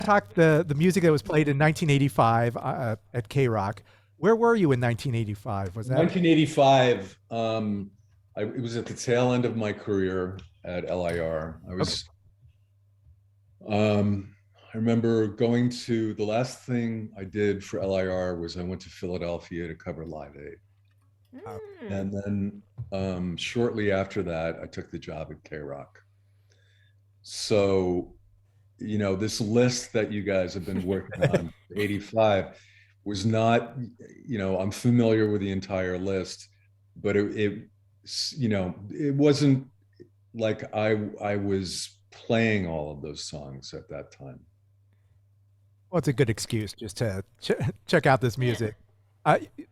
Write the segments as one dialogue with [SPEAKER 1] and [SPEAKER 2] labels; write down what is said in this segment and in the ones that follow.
[SPEAKER 1] talk the music that was played in 1985 at K Rock. Where were you in 1985? Was that
[SPEAKER 2] 1985, it was at the tail end of my career at LIR.
[SPEAKER 1] okay?
[SPEAKER 2] I remember going to the last thing I did for LIR was I went to Philadelphia to cover Live Aid.
[SPEAKER 3] Mm.
[SPEAKER 2] And then shortly after that, I took the job at K Rock. So, this list that you guys have been working on, 85, was not, I'm familiar with the entire list, but it wasn't like I was playing all of those songs at that time.
[SPEAKER 1] Well, it's a good excuse just to check out this
[SPEAKER 3] Yeah.
[SPEAKER 1] music.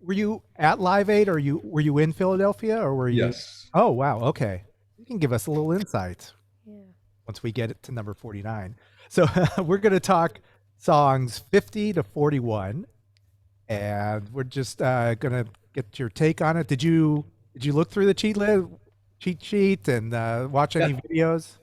[SPEAKER 1] Were you at Live Aid, or were you in Philadelphia, or were you?
[SPEAKER 2] Yes.
[SPEAKER 1] Oh, wow. Okay, you can give us a little insight
[SPEAKER 3] Yeah.
[SPEAKER 1] once we get it to number 49. So we're going to talk songs 50 to 41, and we're just going to get your take on it. Did you look through the cheat sheet and watch any
[SPEAKER 2] Yeah.
[SPEAKER 1] videos?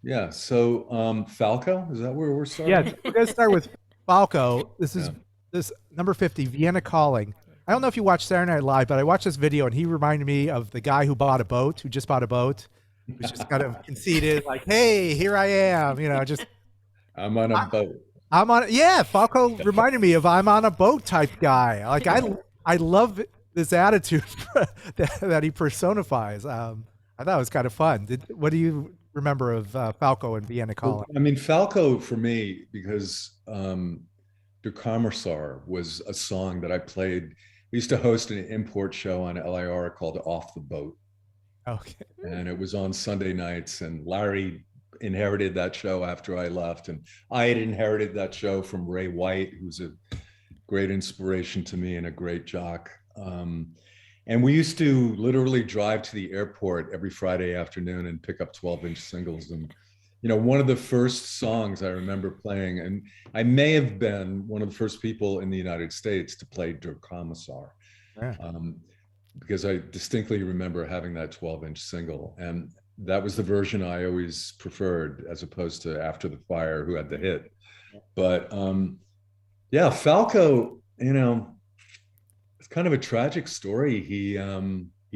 [SPEAKER 2] Yeah. So Falco, is that where we're
[SPEAKER 1] Yeah,
[SPEAKER 2] starting?
[SPEAKER 1] we're going to start with Falco. This is
[SPEAKER 2] Yeah.
[SPEAKER 1] this number 50, Vienna Calling. I don't know if you watched Saturday Night Live, but I watched this video and he reminded me of the guy who just bought a boat, who's just kind of conceited, like, "Hey, here I am," just
[SPEAKER 2] I'm on a boat.
[SPEAKER 1] I'm on. Yeah, Falco reminded me of I'm on a boat type guy. Like I love this attitude that he personifies. I thought it was kind of fun. What do you remember of Falco and Vienna
[SPEAKER 2] Well,
[SPEAKER 1] Calling?
[SPEAKER 2] I mean, Falco for me, because Der Kommissar was a song that I played. We used to host an import show on LIR called Off the Boat,
[SPEAKER 1] Okay.
[SPEAKER 2] and it was on Sunday nights. And Larry inherited that show after I left, and I had inherited that show from Ray White, who's a great inspiration to me and a great jock. And we used to literally drive to the airport every Friday afternoon and pick up 12-inch singles. And one of the first songs I remember playing, and I may have been one of the first people in the United States to play Der Kommissar,
[SPEAKER 1] Yeah.
[SPEAKER 2] because I distinctly remember having that 12-inch single. And that was the version I always preferred, as opposed to After the Fire, who had the hit. But yeah, Falco, it's kind of a tragic story. He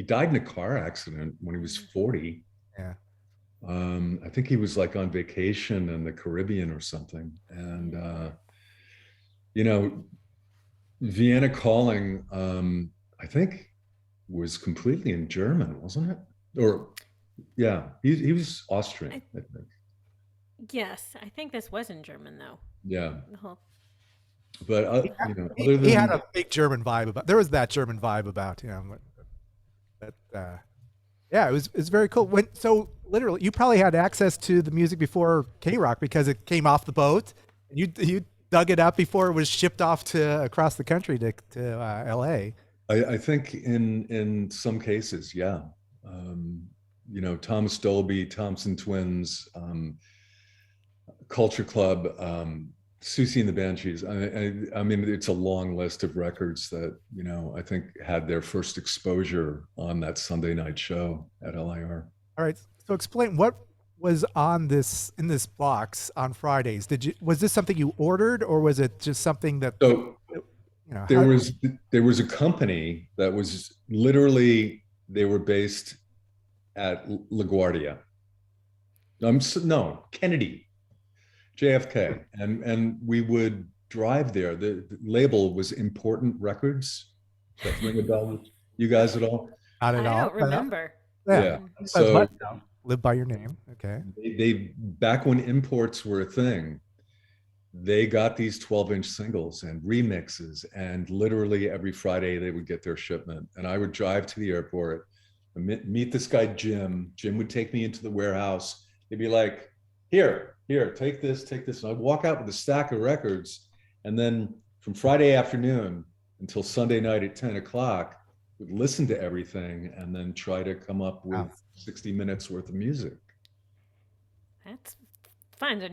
[SPEAKER 2] died in a car accident when he was 40.
[SPEAKER 1] Yeah.
[SPEAKER 2] I think he was like on vacation in the Caribbean or something. And Vienna Calling, I think was completely in German, wasn't it? Or yeah, he was Austrian, I think.
[SPEAKER 3] Yes, I think this was in German though.
[SPEAKER 2] Yeah,
[SPEAKER 3] The whole
[SPEAKER 2] but
[SPEAKER 1] He,
[SPEAKER 2] other
[SPEAKER 1] he had
[SPEAKER 2] than
[SPEAKER 1] a big German vibe about. There was that German vibe about him. But yeah, it's very cool. So literally, you probably had access to the music before K Rock because it came off the boat. And you dug it up before it was shipped off to across the country to L.A.
[SPEAKER 2] I think in some cases, yeah. Thomas Dolby, Thompson Twins, Culture Club, Susie and the Banshees. I mean, it's a long list of records that I think had their first exposure on that Sunday night show at LIR.
[SPEAKER 1] All right. So explain what was in this box on Fridays. Was this something you ordered, or was it just something that
[SPEAKER 2] So
[SPEAKER 1] how-
[SPEAKER 2] there was a company that was literally, they were based at LaGuardia. No, Kennedy, JFK, and we would drive there. The label was Important Records. Does that ring a bell with you guys at all?
[SPEAKER 1] not
[SPEAKER 3] I
[SPEAKER 1] at all?
[SPEAKER 3] don't remember.
[SPEAKER 2] Yeah.
[SPEAKER 1] But
[SPEAKER 2] So
[SPEAKER 1] no, live by your name. Okay.
[SPEAKER 2] they back when imports were a thing, they got these 12-inch singles and remixes, and literally every Friday they would get their shipment. And I would drive to the airport, meet this guy, Jim. Jim would take me into the warehouse. He'd be like, here, take this. And I'd walk out with a stack of records. And then from Friday afternoon until Sunday night at 10 o'clock, would listen to everything and then try to come up with 60 minutes worth of music.
[SPEAKER 3] That's fun to